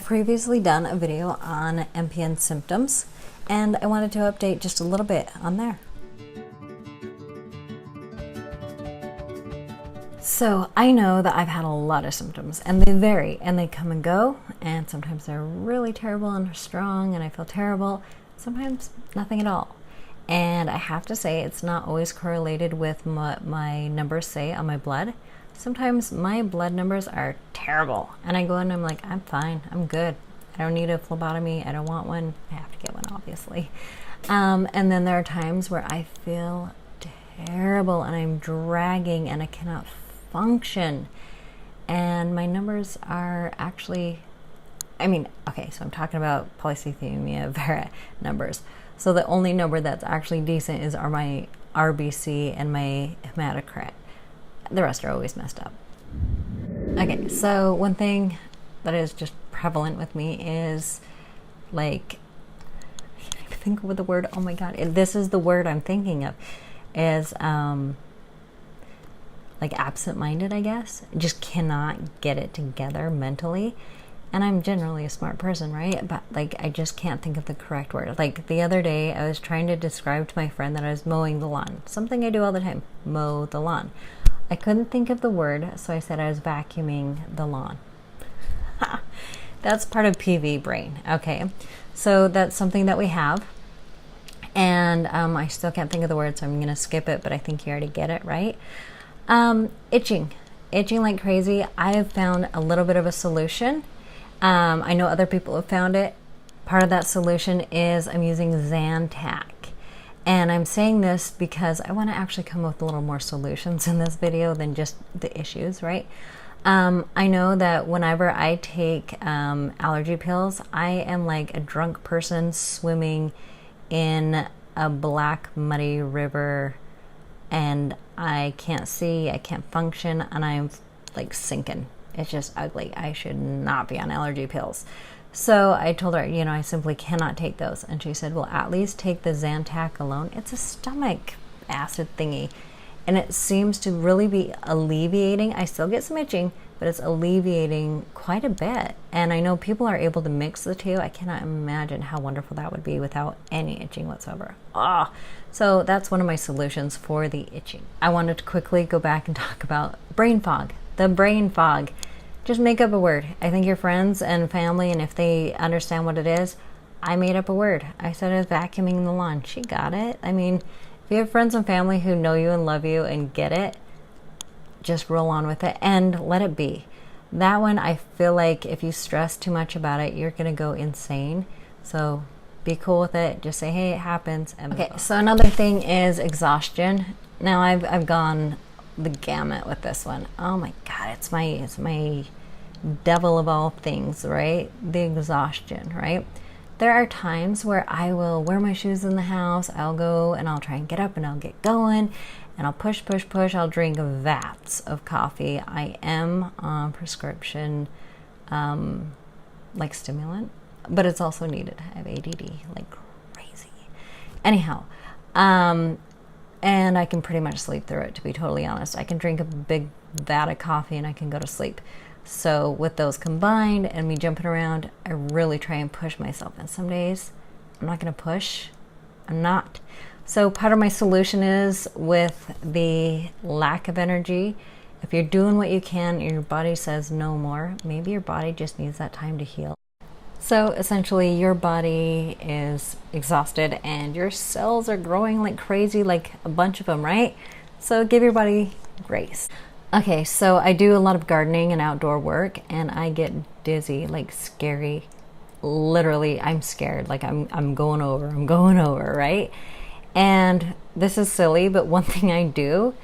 I've previously done a video on MPN symptoms, and I wanted to update just a little bit on there. So I know that I've had a lot of symptoms, and they vary, and they come and go, and sometimes they're really terrible and strong, and I feel terrible. Sometimes nothing at all. And I have to say, it's not always correlated with what my numbers say on my blood. Sometimes my blood numbers are terrible, and I go in and I'm like, I'm fine, I'm good. I don't need a phlebotomy, I don't want one. I have to get one, obviously. And then there are times where I feel terrible and I'm dragging and I cannot function. And my numbers are actually, okay, so I'm talking about Polycythemia Vera numbers. So the only number that's actually decent is my RBC and my hematocrit. The rest are always messed up. Okay, so one thing that is just prevalent with me is like, I can't even think of the word, oh my god, this is the word I'm thinking of, is like absent-minded, I guess. Just cannot get it together mentally. And I'm generally a smart person, right? But like, I just can't think of the correct word. Like the other day, I was trying to describe to my friend that I was mowing the lawn. Something I do all the time, mow the lawn. I couldn't think of the word, so I said I was vacuuming the lawn. That's part of PV brain, okay? So that's something that we have. And I still can't think of the word, so I'm gonna skip it, but I think you already get it, right? Itching like crazy. I have found a little bit of a solution. I know other people have found it. Part of that solution is I'm using Zantac. And I'm saying this because I want to actually come up with a little more solutions in this video than just the issues, right? I know that whenever I take allergy pills, I am like a drunk person swimming in a black, muddy river, and I can't see, I can't function, and I'm like sinking. It's just ugly. I should not be on allergy pills. So I told her, I simply cannot take those. And she said, well, at least take the Zantac alone. It's a stomach acid thingy. And it seems to really be alleviating. I still get some itching, but it's alleviating quite a bit. And I know people are able to mix the two. I cannot imagine how wonderful that would be without any itching whatsoever. So that's one of my solutions for the itching. I wanted to quickly go back and talk about brain fog. The brain fog. Just make up a word. I think your friends and family, and if they understand what it is, I made up a word. I said I was vacuuming the lawn. She got it. I mean, if you have friends and family who know you and love you and get it, just roll on with it and let it be. That one, I feel like if you stress too much about it, you're going to go insane. So be cool with it. Just say, hey, it happens. And okay, so another thing is exhaustion. Now I've gone the gamut with this one. Oh my god, it's my devil of all things, right? The exhaustion, right? There are times where I will wear my shoes in the house, I'll go and I'll try and get up and I'll get going and I'll push, I'll drink vats of coffee. I am on prescription like stimulant, but it's also needed. I have ADD like crazy. Anyhow, and I can pretty much sleep through it, to be totally honest. I can drink a big vat of coffee and I can go to sleep. So with those combined and me jumping around, I really try and push myself. And some days I'm not going to push. I'm not. So part of my solution is with the lack of energy. If you're doing what you can and your body says no more, maybe your body just needs that time to heal. So essentially your body is exhausted and your cells are growing like crazy, like a bunch of them, right? So give your body grace. Okay, so I do a lot of gardening and outdoor work and I get dizzy, like scary. Literally, I'm scared, like I'm going over, right? And this is silly, but one thing I do,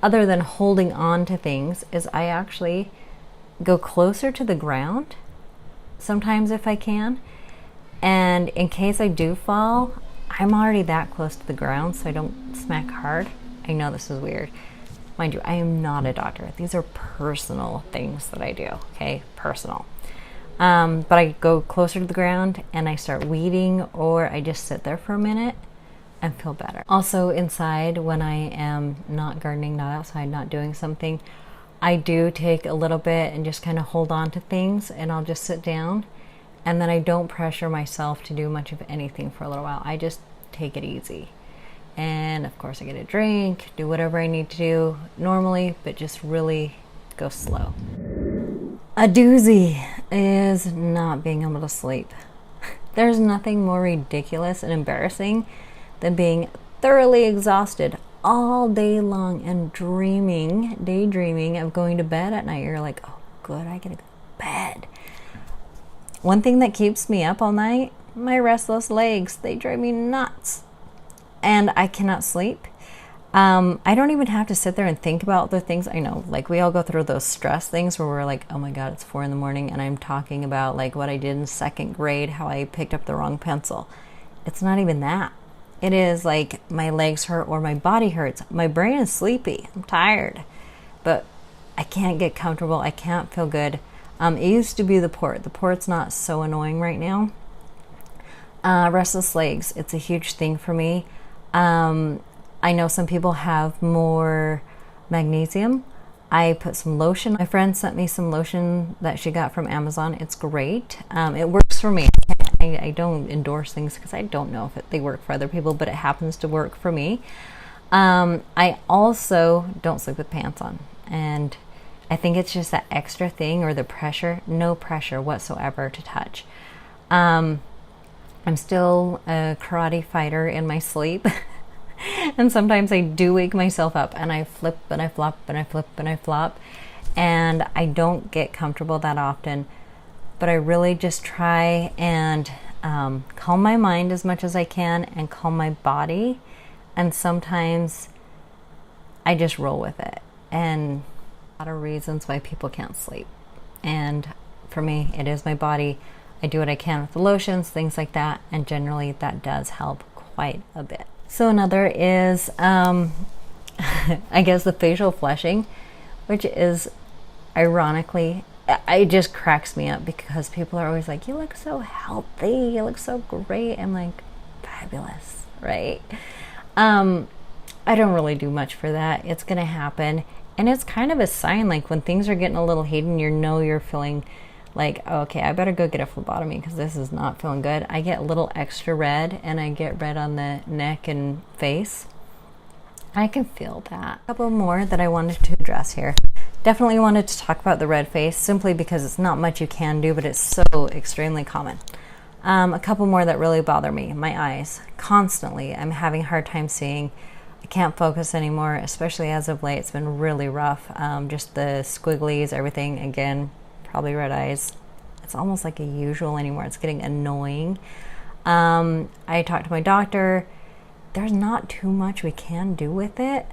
other than holding on to things, is I actually go closer to the ground. Sometimes if I can, and in case I do fall, I'm already that close to the ground so I don't smack hard. I know this is weird. Mind you, I am not a doctor. These are personal things that I do, okay? Personal. But I go closer to the ground and I start weeding, or I just sit there for a minute and feel better. Also inside, when I am not gardening, not outside, not doing something, I do take a little bit and just kind of hold on to things, and I'll just sit down And then I don't pressure myself to do much of anything for a little while. I just take it easy. And of course I get a drink, do whatever I need to do normally, but just really go slow. A doozy is not being able to sleep. There's nothing more ridiculous and embarrassing than being thoroughly exhausted all day long and daydreaming of going to bed at night. You're like, oh good, I gotta go to bed. One thing that keeps me up all night, my restless legs. They drive me nuts. And I cannot sleep. I don't even have to sit there and think about the things. I know, like we all go through those stress things where we're like, oh my God, it's 4 in the morning and I'm talking about like what I did in 2nd grade, how I picked up the wrong pencil. It's not even that. It is like my legs hurt or my body hurts. My brain is sleepy. I'm tired. But I can't get comfortable. I can't feel good. It used to be the port. The port's not so annoying right now. Restless legs. It's a huge thing for me. I know some people have more magnesium. I put some lotion. My friend sent me some lotion that she got from Amazon. It's great. It works for me. I don't endorse things because I don't know if they work for other people, but it happens to work for me. I also don't sleep with pants on. And I think it's just that extra thing or the pressure. No pressure whatsoever to touch. I'm still a karate fighter in my sleep. And sometimes I do wake myself up and I flip and I flop and I flip and I flop. And I don't get comfortable that often. But I really just try and calm my mind as much as I can and calm my body. And sometimes I just roll with it. And a lot of reasons why people can't sleep. And for me, it is my body. I do what I can with the lotions, things like that. And generally that does help quite a bit. So another is, I guess the facial flushing, which is ironically, it just cracks me up because people are always like, you look so healthy, you look so great. I'm like, fabulous, right? I don't really do much for that. It's going to happen. And it's kind of a sign, like when things are getting a little heated and you're feeling like, okay, I better go get a phlebotomy because this is not feeling good. I get a little extra red and I get red on the neck and face. I can feel that. A couple more that I wanted to address here. Definitely wanted to talk about the red face simply because it's not much you can do, but it's so extremely common. A couple more that really bother me. My eyes. Constantly. I'm having a hard time seeing. I can't focus anymore, especially as of late. It's been really rough. Just the squigglies, everything. Again, probably red eyes. It's almost like a usual anymore. It's getting annoying. I talked to my doctor. There's not too much we can do with it.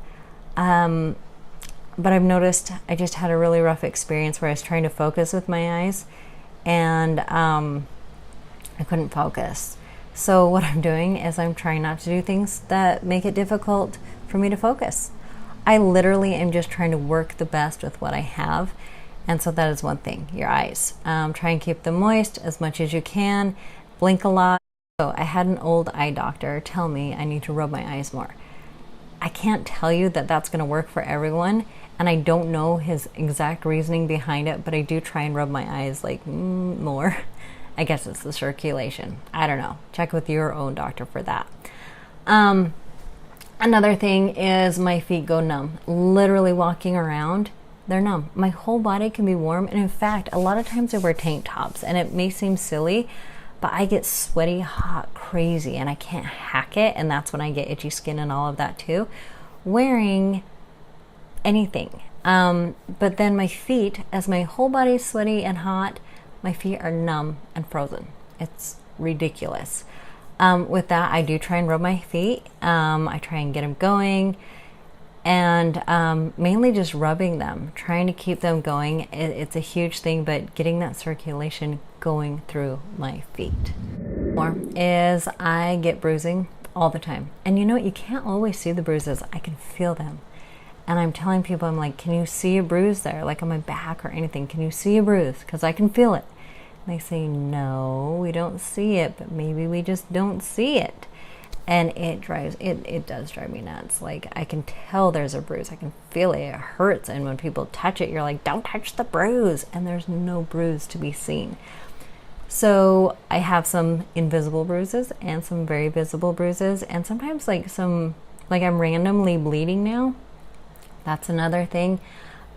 But I've noticed I just had a really rough experience where I was trying to focus with my eyes and I couldn't focus. So what I'm doing is I'm trying not to do things that make it difficult for me to focus. I literally am just trying to work the best with what I have. And so that is one thing, your eyes. Try and keep them moist as much as you can. Blink a lot. So I had an old eye doctor tell me I need to rub my eyes more. I can't tell you that that's going to work for everyone. And I don't know his exact reasoning behind it, but I do try and rub my eyes like more. I guess it's the circulation. I don't know. Check with your own doctor for that. Another thing is my feet go numb. Literally walking around, they're numb. My whole body can be warm. And in fact, a lot of times I wear tank tops and it may seem silly, but I get sweaty, hot, crazy, and I can't hack it. And that's when I get itchy skin and all of that too. Wearing anything. But then my feet, as my whole body is sweaty and hot, my feet are numb and frozen. It's ridiculous. With that, I do try and rub my feet. I try and get them going. And mainly just rubbing them, trying to keep them going. It's a huge thing, but getting that circulation going through my feet. More is I get bruising all the time. And you know what? You can't always see the bruises. I can feel them. And I'm telling people, I'm like, can you see a bruise there? Like on my back or anything. Can you see a bruise? Because I can feel it. And they say, no, we don't see it, but maybe we just don't see it. And it does drive me nuts. Like I can tell there's a bruise. I can feel it. It hurts. And when people touch it, you're like, don't touch the bruise. And there's no bruise to be seen. So I have some invisible bruises and some very visible bruises, and sometimes like I'm randomly bleeding now. That's another thing.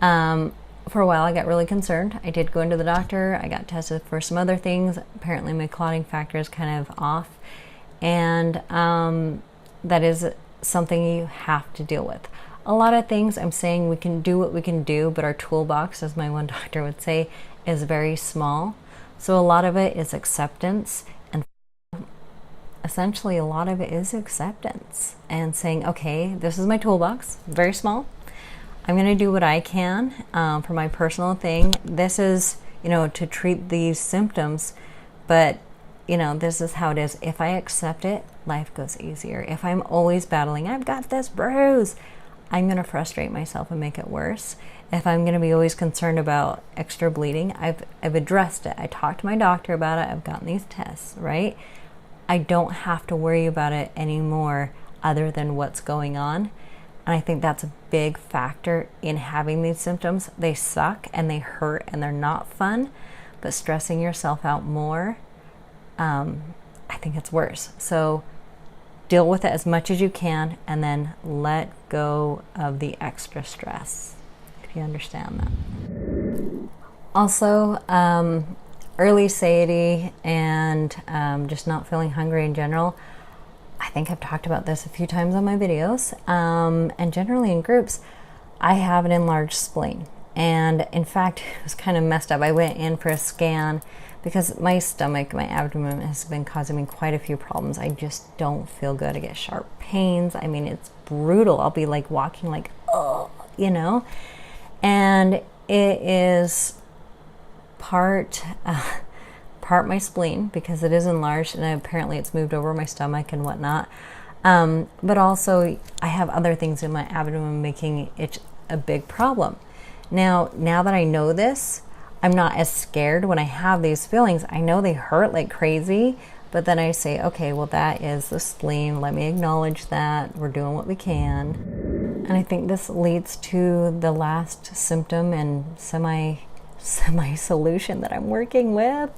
For a while I got really concerned. I did go into the doctor. I got tested for some other things. Apparently my clotting factor is kind of off, and that is something you have to deal with. A lot of things I'm saying we can do what we can do, but our toolbox, as my one doctor would say, is very small. So a lot of it is acceptance, and essentially a lot of it is acceptance and saying, okay, this is my toolbox, very small. I'm going to do what I can for my personal thing. This is, to treat these symptoms, but, this is how it is. If I accept it, life goes easier. If I'm always battling, I've got this bruise, I'm going to frustrate myself and make it worse. If I'm going to be always concerned about extra bleeding, I've addressed it. I talked to my doctor about it. I've gotten these tests, right? I don't have to worry about it anymore other than what's going on. And I think that's a big factor in having these symptoms. They suck and they hurt and they're not fun, but stressing yourself out more, I think it's worse. So deal with it as much as you can and then let go of the extra stress, if you understand that. Also, early satiety and just not feeling hungry in general. I think I've talked about this a few times on my videos, and generally in groups. I have an enlarged spleen, and in fact it was kind of messed up. I went in for a scan because my stomach, my abdomen has been causing me quite a few problems. I just don't feel good. I get sharp pains. I mean, it's brutal. I'll be like walking like, oh, and it is part my spleen because it is enlarged, and apparently it's moved over my stomach and whatnot. But also I have other things in my abdomen making it a big problem. Now that I know this, I'm not as scared when I have these feelings. I know they hurt like crazy, but then I say, okay, well, that is the spleen. Let me acknowledge that. We're doing what we can. And I think this leads to the last symptom and semi-solution that I'm working with.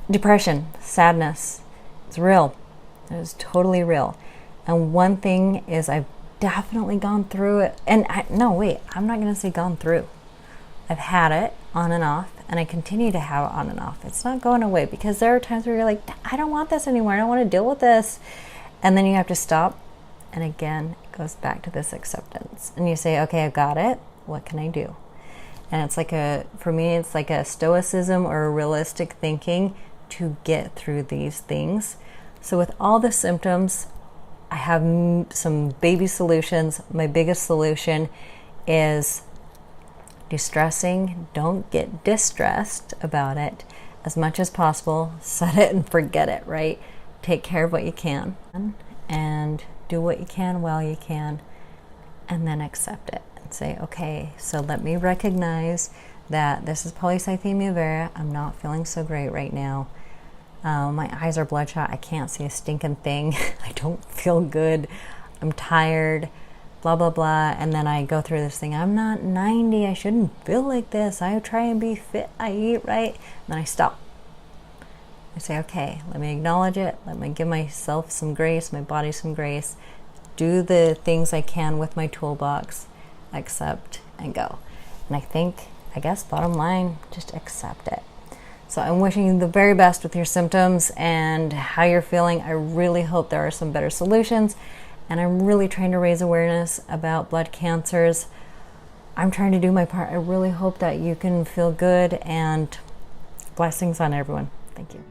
Depression, sadness. It's real. It is totally real. And one thing is I've definitely gone through it. And I'm not going to say gone through. I've had it on and off, and I continue to have it on and off. It's not going away because there are times where you're like, I don't want this anymore. I don't want to deal with this. And then you have to stop. And again, it goes back to this acceptance. And you say, okay, I've got it. What can I do? And it's like for me, it's like a stoicism or a realistic thinking to get through these things. So with all the symptoms, I have some baby solutions. My biggest solution is de-stressing. Don't get distressed about it as much as possible. Set it and forget it, right? Take care of what you can and do what you can while you can, and then accept it and say, okay, so let me recognize that this is Polycythemia Vera. I'm not feeling so great right now. My eyes are bloodshot. I can't see a stinking thing. I don't feel good. I'm tired, blah, blah, blah. And then I go through this thing. I'm not 90. I shouldn't feel like this. I try and be fit. I eat right. And then I stop. I say, okay, let me acknowledge it. Let me give myself some grace, my body some grace. Do the things I can with my toolbox. Accept and go. And I guess bottom line, just accept it. So I'm wishing you the very best with your symptoms and how you're feeling. I really hope there are some better solutions. And I'm really trying to raise awareness about blood cancers. I'm trying to do my part. I really hope that you can feel good, and blessings on everyone. Thank you.